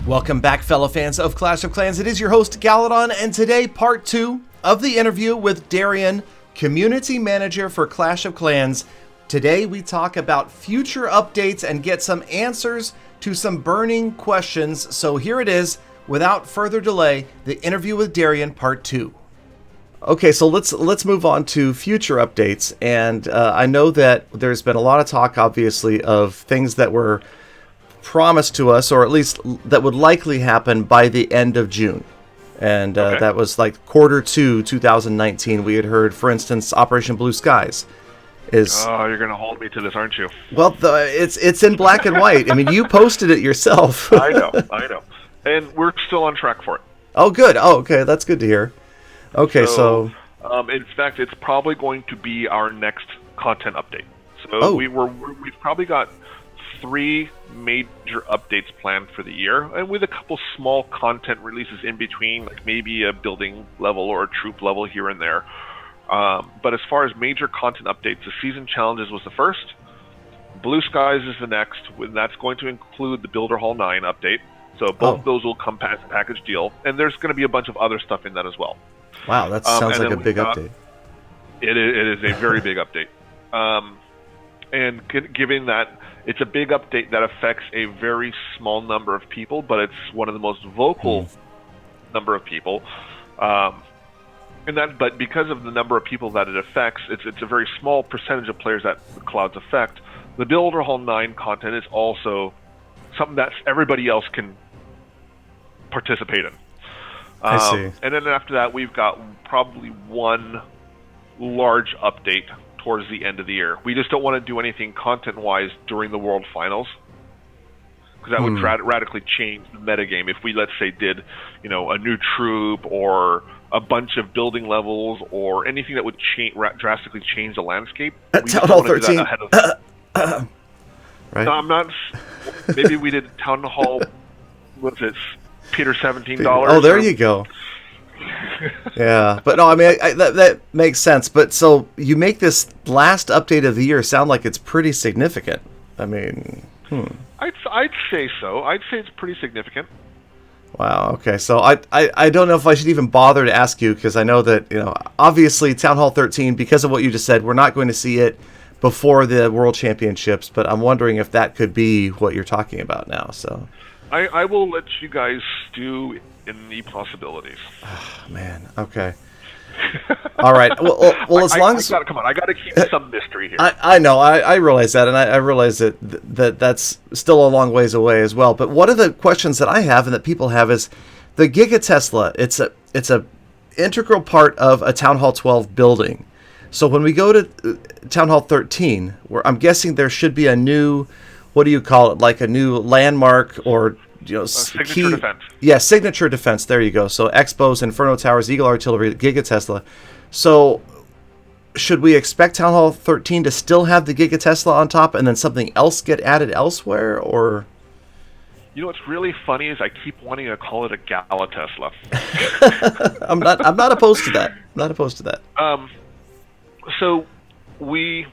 Welcome back, fellow fans of Clash of Clans. It is your host, Galadon, and today, part 2 of the interview with Darian, Community Manager for Clash of Clans. Today, we talk about future updates and get some answers to some burning questions. So here it is, without further delay, the interview with Darian, part 2. Okay, so let's move on to future updates. And I know that there's been a lot of talk, obviously, of things that were promised to us, or at least that would likely happen by the end of June. And that was like quarter 2, 2019. We had heard, for instance, Operation Blue Skies is... Oh, you're going to hold me to this, aren't you? Well, it's in black and white. I mean, you posted it yourself. I know. And we're still on track for it. Oh, good. Oh, okay. That's good to hear. Okay, so... in fact, it's probably going to be our next content update. So we've probably got 3 major updates planned for the year, and with a couple small content releases in between, like maybe a building level or a troop level here and there. But as far as major content updates, the Season Challenges was the first. Blue Skies is the next, and that's going to include the Builder Hall 9 update. So both of those will come as a package deal, and there's going to be a bunch of other stuff in that as well. Wow, that sounds like a big update. It is a very big update. And given that it's a big update that affects a very small number of people, but it's one of the most vocal number of people. But because of the number of people that it affects, it's a very small percentage of players that the clouds affect. The Builder Hall 9 content is also something that everybody else can participate in. I see. And then after that, we've got probably one large update towards the end of the year. We just don't want to do anything content-wise during the World Finals, because that would radically change the metagame. If we, let's say, did, a new troop or a bunch of building levels or anything that would drastically change the landscape. Town Hall 13. Right? No, I'm not. Maybe we did Town Hall. What's it? Peter $17. Oh, there you go. Yeah, but no, I mean that makes sense. But so you make this last update of the year sound like it's pretty significant. I mean, I'd say so. I'd say it's pretty significant. Wow. Okay. So I don't know if I should even bother to ask you, because I know that obviously Town Hall 13, because of what you just said, we're not going to see it before the World Championships. But I'm wondering if that could be what you're talking about now. So I will let you guys stew in the possibilities. Oh, man. Okay. All right. Well, as long as come on, I got to keep some mystery here. I know. I realize that, and I realize that's still a long ways away as well. But one of the questions that I have and that people have is the Giga Tesla. It's a integral part of a Town Hall 12 building. So when we go to Town Hall 13, where I'm guessing there should be a new, what do you call it, like a new landmark or signature defense. Yeah, signature defense. There you go. So Expos, Inferno Towers, Eagle Artillery, Giga Tesla. So should we expect Town Hall 13 to still have the Giga Tesla on top, and then something else get added elsewhere, or? What's really funny is I keep wanting to call it a Gala Tesla. I'm not opposed to that. I'm not opposed to that. So we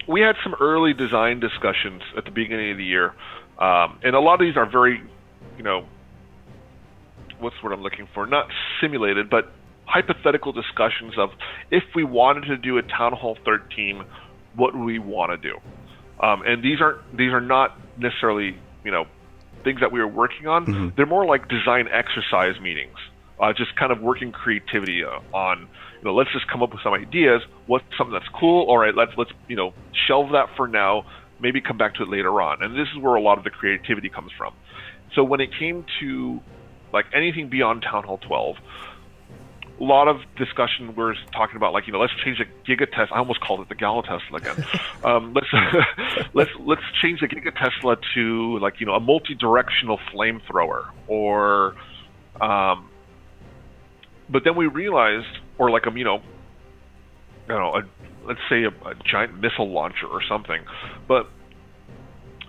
had some early design discussions at the beginning of the year, and a lot of these are very, what's the word I'm looking for? Not simulated, but hypothetical discussions of if we wanted to do a Town Hall 13, what would we want to do? And these are not necessarily things that we were working on. Mm-hmm. They're more like design exercise meetings, just kind of working creativity on. Let's just come up with some ideas. What's something that's cool? All right, let's shelve that for now. Maybe come back to it later on. And this is where a lot of the creativity comes from. So when it came to like anything beyond Town Hall 12, a lot of discussion was talking about let's change the Giga Tesla. I almost called it the Gala Tesla again. Let's change the Giga Tesla to a multi-directional flamethrower or. But then we realized, or let's say a giant missile launcher or something. But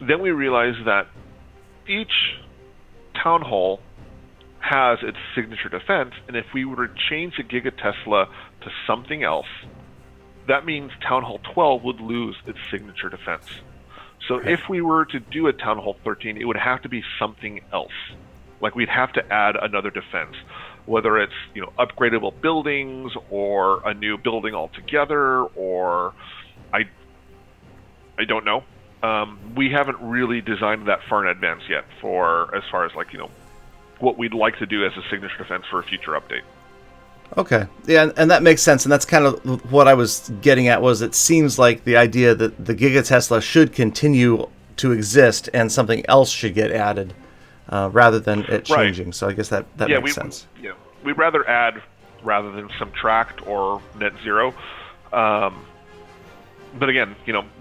then we realized that each town hall has its signature defense, and if we were to change the Giga Tesla to something else, that means Town Hall 12 would lose its signature defense. So if we were to do a Town Hall 13, it would have to be something else. Like we'd have to add another defense, whether it's upgradable buildings or a new building altogether, or I don't know. We haven't really designed that far in advance yet as far as what we'd like to do as a signature defense for a future update. Okay. Yeah, and that makes sense. And that's kind of what I was getting at, was it seems like the idea that the Giga Tesla should continue to exist and something else should get added rather than it changing. Right. So I guess that makes sense. Yeah, we'd rather add rather than subtract or net zero. But again,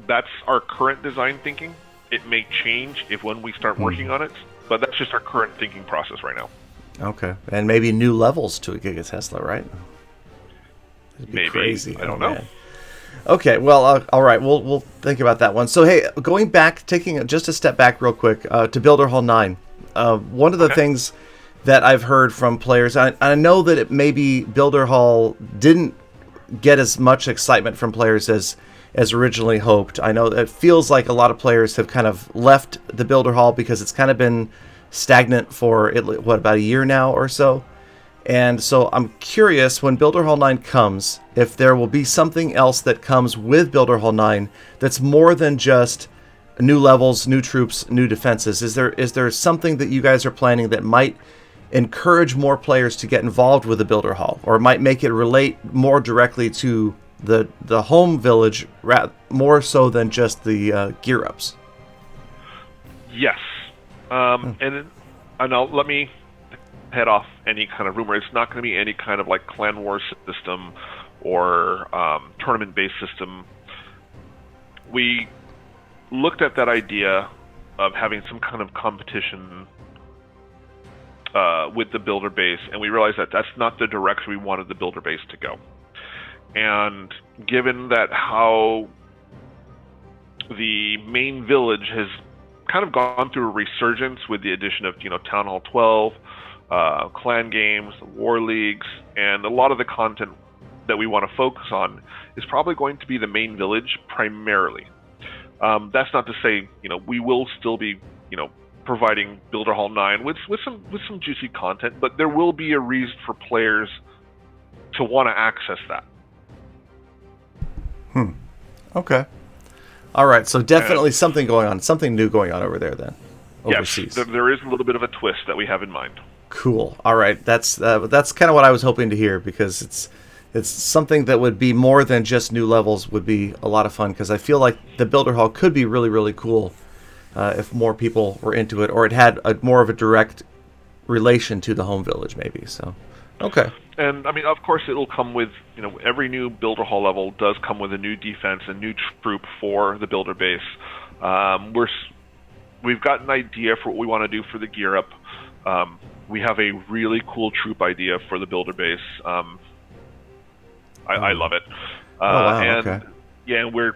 that's our current design thinking. It may change when we start working on it, but that's just our current thinking process right now. Okay, and maybe new levels to a Giga Tesla, right? That'd be maybe crazy. I don't know. Man. Okay, well, all right, we'll think about that one. So, hey, going back, taking just a step back real quick to Builder Hall 9. One of the things that I've heard from players, I know that it maybe Builder Hall didn't get as much excitement from players as originally hoped. I know it feels like a lot of players have kind of left the Builder Hall because it's kind of been stagnant for about a year now or so. And so I'm curious, when Builder Hall 9 comes, if there will be something else that comes with Builder Hall 9 that's more than just new levels, new troops, new defenses. Is there something that you guys are planning that might encourage more players to get involved with the Builder Hall, or might make it relate more directly to the home village, more so than just the gear ups? Yes. And let me head off any kind of rumor. It's not going to be any kind of clan war system or tournament-based system. We looked at that idea of having some kind of competition with the builder base, and we realized that that's not the direction we wanted the builder base to go. And given that how the main village has kind of gone through a resurgence with the addition of Town Hall 12, clan games, war leagues, and a lot of the content that we want to focus on is probably going to be the main village primarily. That's not to say we will still be providing Builder Hall 9 with some juicy content, but there will be a reason for players to want to access that. Okay. All right. So definitely something going on, something new going on over there then. Overseas. Yes, there is a little bit of a twist that we have in mind. Cool. All right. That's kind of what I was hoping to hear, because it's something that would be more than just new levels. Would be a lot of fun, because I feel like the Builder Hall could be really, really cool if more people were into it, or it had more of a direct relation to the home village, maybe. So, okay. And I mean, of course, it'll come with every new Builder Hall level does come with a new defense, a new troop for the builder base. We've got an idea for what we want to do for the gear up. We have a really cool troop idea for the builder base. I love it. Wow, and okay. Yeah, and we're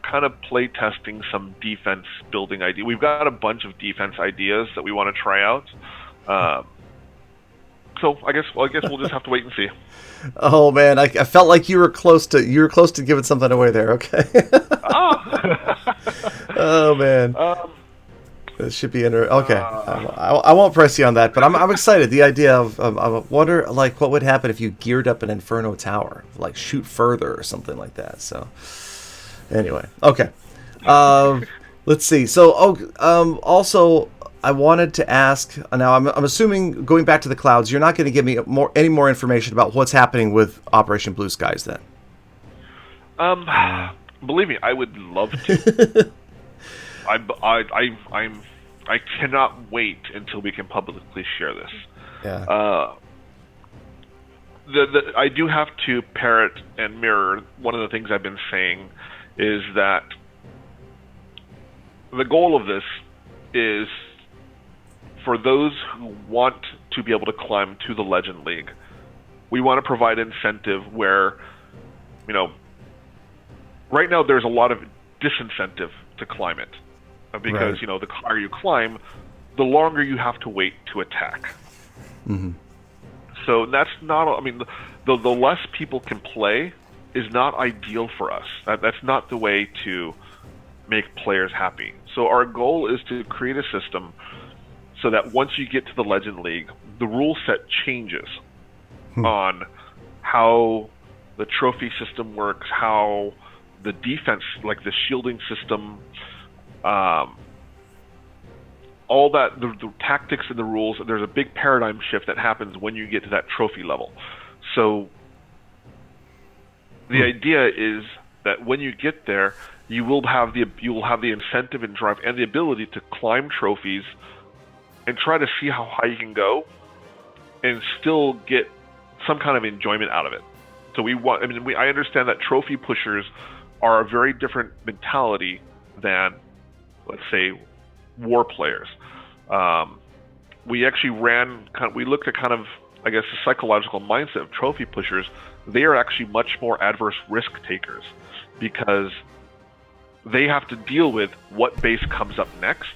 kind of play testing some defense building idea. We've got a bunch of defense ideas that we want to try out. So I guess we'll just have to wait and see. Oh man, I felt like you were close to giving something away there. Okay. Oh man. This should be interesting. Okay, I won't press you on that, but I'm excited. The idea of I wonder what would happen if you geared up an Inferno Tower, shoot further or something like that. So anyway, okay. Let's see. So also I wanted to ask. Now I'm assuming, going back to the clouds, you're not going to give me any more information about what's happening with Operation Blue Skies then. Believe me, I would love to. I cannot wait until we can publicly share this. Yeah. I do have to parrot and mirror one of the things I've been saying, is that the goal of this is for those who want to be able to climb to the Legend League. We want to provide incentive where, right now there's a lot of disincentive to climb it. Because, right. The higher you climb, the longer you have to wait to attack. Mm-hmm. So that's not, the less people can play is not ideal for us. That's not the way to make players happy. So our goal is to create a system so that once you get to the Legend League, the rule set changes on how the trophy system works, how the defense, like the shielding system, all that, the tactics and the rules. There's a big paradigm shift that happens when you get to that trophy level. So the idea is that when you get there, you will have the incentive and drive and the ability to climb trophies and try to see how high you can go and still get some kind of enjoyment out of it. So I understand that trophy pushers are a very different mentality than, let's say, war players. We actually we looked at kind of, I guess, the psychological mindset of trophy pushers. They are actually much more adverse risk takers because they have to deal with what base comes up next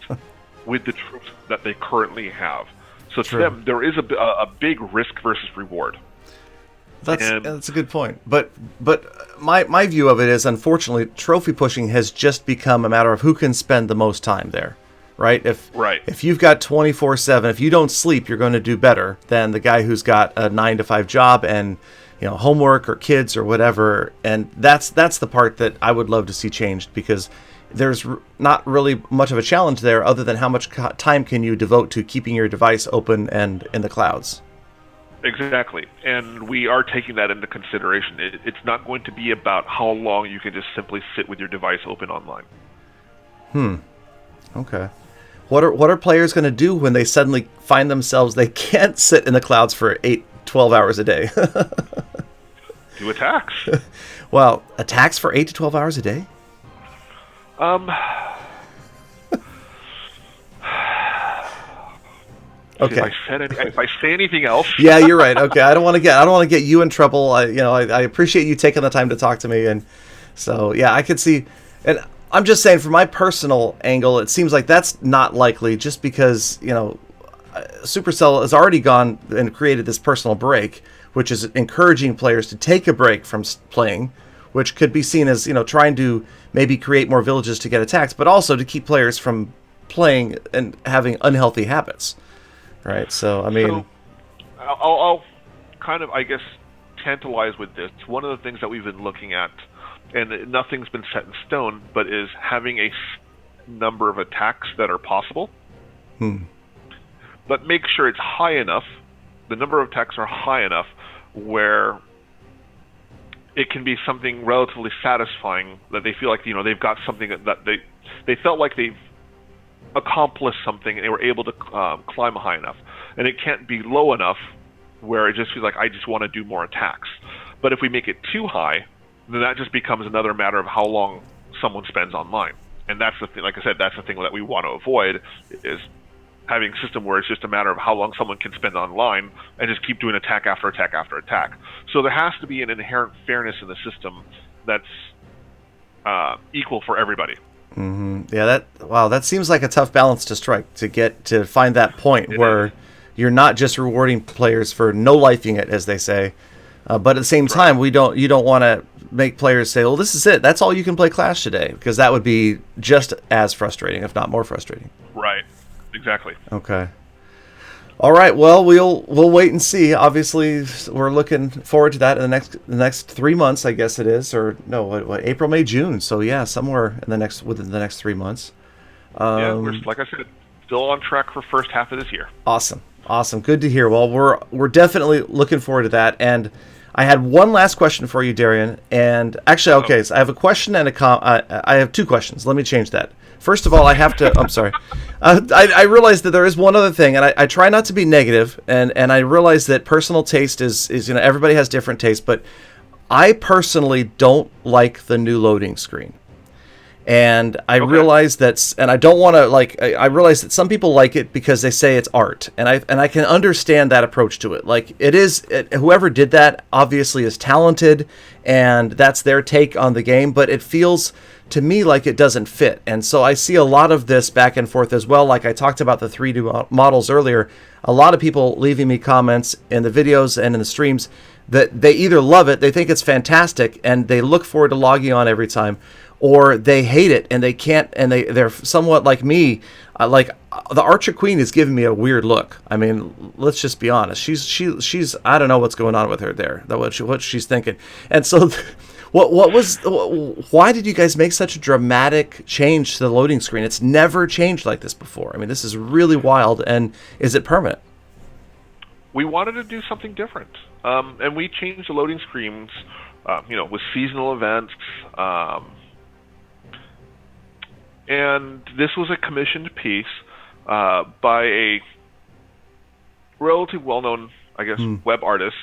with the troops that they currently have. So to them, there is a big risk versus reward. That's a good point. But my view of it is, unfortunately, trophy pushing has just become a matter of who can spend the most time there, right? If you've got 24/7, if you don't sleep, you're going to do better than the guy who's got a 9-to-5 job and homework or kids or whatever. And that's the part that I would love to see changed, because there's not really much of a challenge there other than how much time can you devote to keeping your device open and in the clouds. Exactly, and we are taking that into consideration. It's not going to be about how long you can just simply sit with your device open online. Okay. What are players going to do when they suddenly find themselves they can't sit in the clouds for 8-12 hours a day? Do attacks. Well, attacks for 8 to 12 hours a day? Okay. If I say anything else. Yeah, you're right. Okay, I don't want to get you in trouble. I appreciate you taking the time to talk to me, and so yeah, I could see. And I'm just saying, from my personal angle, it seems like that's not likely, just because Supercell has already gone and created this personal break, which is encouraging players to take a break from playing, which could be seen as trying to maybe create more villages to get attacks, but also to keep players from playing and having unhealthy habits. Right, so I mean, I'll kind of, I guess, tantalize with this. One of the things that we've been looking at, and nothing's been set in stone, but is having a number of attacks that are possible. But make sure it's high enough. The number of attacks are high enough where it can be something relatively satisfying, that they feel like they've got something that they felt like they've accomplished something and they were able to climb high enough. And it can't be low enough where it just feels like I just want to do more attacks. But if we make it too high, then that just becomes another matter of how long someone spends online. And that's the thing, like I said, that's the thing that we want to avoid, is having a system where it's just a matter of how long someone can spend online and just keep doing attack after attack after attack. So there has to be an inherent fairness in the system that's equal for everybody. Yeah, that seems like a tough balance to strike, to find that point where you're not just rewarding players for no-lifing it, as they say, but at the same time, you don't want to make players say, well, this is it, that's all you can play Clash today, because that would be just as frustrating, if not more frustrating. Right, exactly. Okay. All right, well, we'll wait and see. Obviously, we're looking forward to that in the next 3 months, I guess it is, or no, what April, May, June. So yeah, somewhere within the next 3 months. Yeah, we're, like I said, still on track for first half of this year. Awesome, good to hear. Well, we're definitely looking forward to that. And I had one last question for you, Darian. And actually, okay, so I have a question and I have two questions. Let me change that. First of all, I have to. I'm sorry. I realize that there is one other thing, and I try not to be negative, and I realize that personal taste is everybody has different tastes, but I personally don't like the new loading screen, and I realize that's, and I don't want to I realize that some people like it because they say it's art, and I can understand that approach to it. Like whoever did that obviously is talented, and that's their take on the game, but it feels to me like it doesn't fit. And so I see a lot of this back and forth as well. Like I talked about the 3D models earlier, a lot of people leaving me comments in the videos and in the streams that they either love it, they think it's fantastic, and they look forward to logging on every time, or they hate it and they can't, and they're somewhat like me. the Archer Queen is giving me a weird look. I mean, let's just be honest. She's I don't know what's going on with her there. What she's thinking. And so, why did you guys make such a dramatic change to the loading screen? It's never changed like this before. I mean, this is really wild. And is it permanent? We wanted to do something different, and we changed the loading screens, with seasonal events. And this was a commissioned piece by a relatively well-known, I guess, web artist.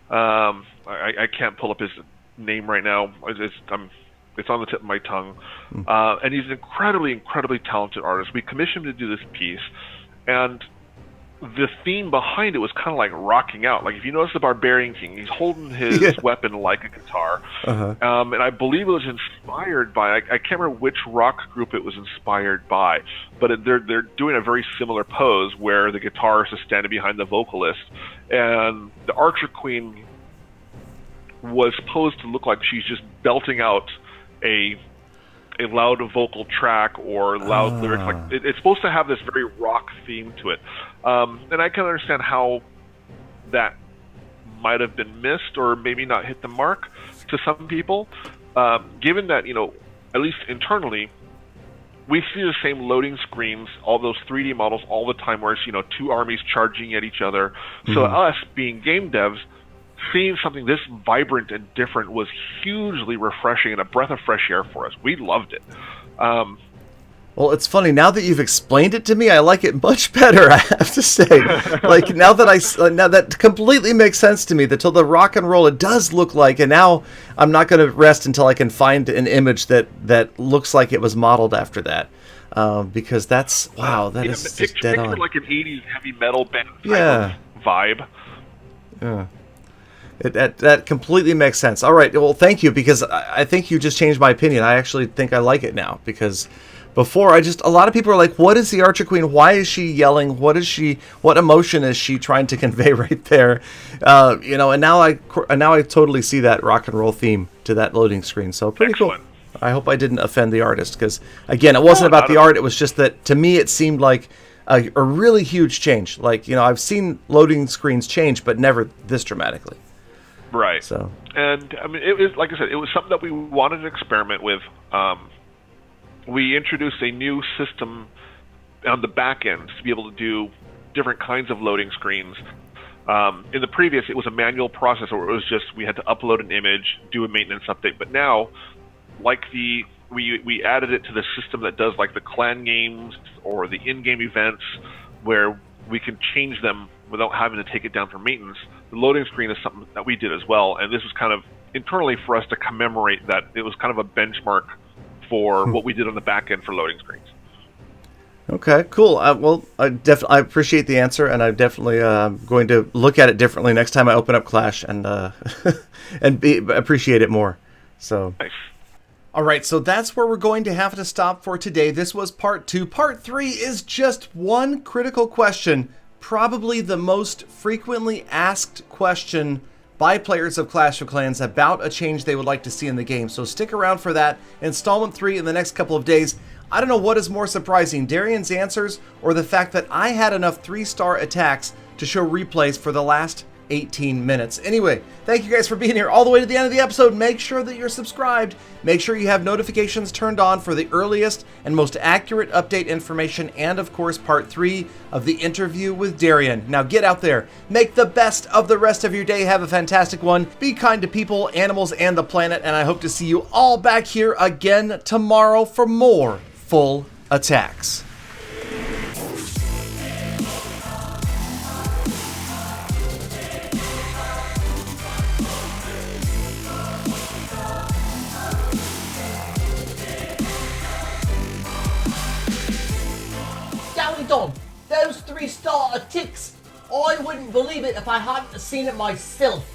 I can't pull up his name right now. It's on the tip of my tongue. And he's an incredibly, incredibly talented artist. We commissioned him to do this piece, and the theme behind it was kind of like rocking out. Like, if you notice the Barbarian King, he's holding his weapon like a guitar. And I believe it was inspired by, I can't remember which rock group it was inspired by, but they're doing a very similar pose where the guitarist is standing behind the vocalist, and the Archer Queen was supposed to look like she's just belting out a loud vocal track or loud lyrics. Like, it's supposed to have this very rock theme to it. And I can understand how that might have been missed or maybe not hit the mark to some people, given that, at least internally, we see the same loading screens, all those 3D models all the time, where it's, two armies charging at each other. So us, being game devs, seeing something this vibrant and different was hugely refreshing and a breath of fresh air for us. We loved it. Well, it's funny, now that you've explained it to me, I like it much better, I have to say. Like, now that completely makes sense to me, that till the rock and roll, it does look like, and now I'm not going to rest until I can find an image that looks like it was modeled after that. Because that's, wow, that is just dead on. Like an 80s heavy metal band vibe. Yeah. That completely makes sense. All right, well, thank you, because I think you just changed my opinion. I actually think I like it now, because before, a lot of people are like, what is the Archer Queen? Why is she yelling? What emotion is she trying to convey right there? And now I totally see that rock and roll theme to that loading screen. So pretty Excellent. Cool. I hope I didn't offend the artist, because again, it wasn't about the art. It was just that, to me, it seemed like a really huge change. Like, I've seen loading screens change, but never this dramatically. Right. So, and I mean, it was, like I said, it was something that we wanted to experiment with. We introduced a new system on the back end to be able to do different kinds of loading screens. In the previous, it was a manual process where it was just, we had to upload an image, do a maintenance update. But now, like we added it to the system that does like the clan games or the in-game events, where we can change them without having to take it down for maintenance. The loading screen is something that we did as well, and this was kind of internally for us to commemorate that. It was kind of a benchmark for what we did on the back end for loading screens. Okay, cool. Well, I appreciate the answer, and I'm definitely going to look at it differently next time I open up Clash, and appreciate it more. So. Nice. All right, so that's where we're going to have to stop for today. This was part 2. Part 3 is just one critical question, probably the most frequently asked question by players of Clash of Clans about a change they would like to see in the game. So stick around for that. Installment 3 in the next couple of days. I don't know what is more surprising, Darian's answers or the fact that I had enough 3-star attacks to show replays for the last 18 minutes. Anyway, thank you guys for being here all the way to the end of the episode. Make sure that you're subscribed. Make sure you have notifications turned on for the earliest and most accurate update information, and of course part 3 of the interview with Darian. Now get out there, make the best of the rest of your day, have a fantastic one, be kind to people, animals, and the planet, and I hope to see you all back here again tomorrow for more full attacks. Galadon, those 3-star ticks, I wouldn't believe it if I hadn't seen it myself.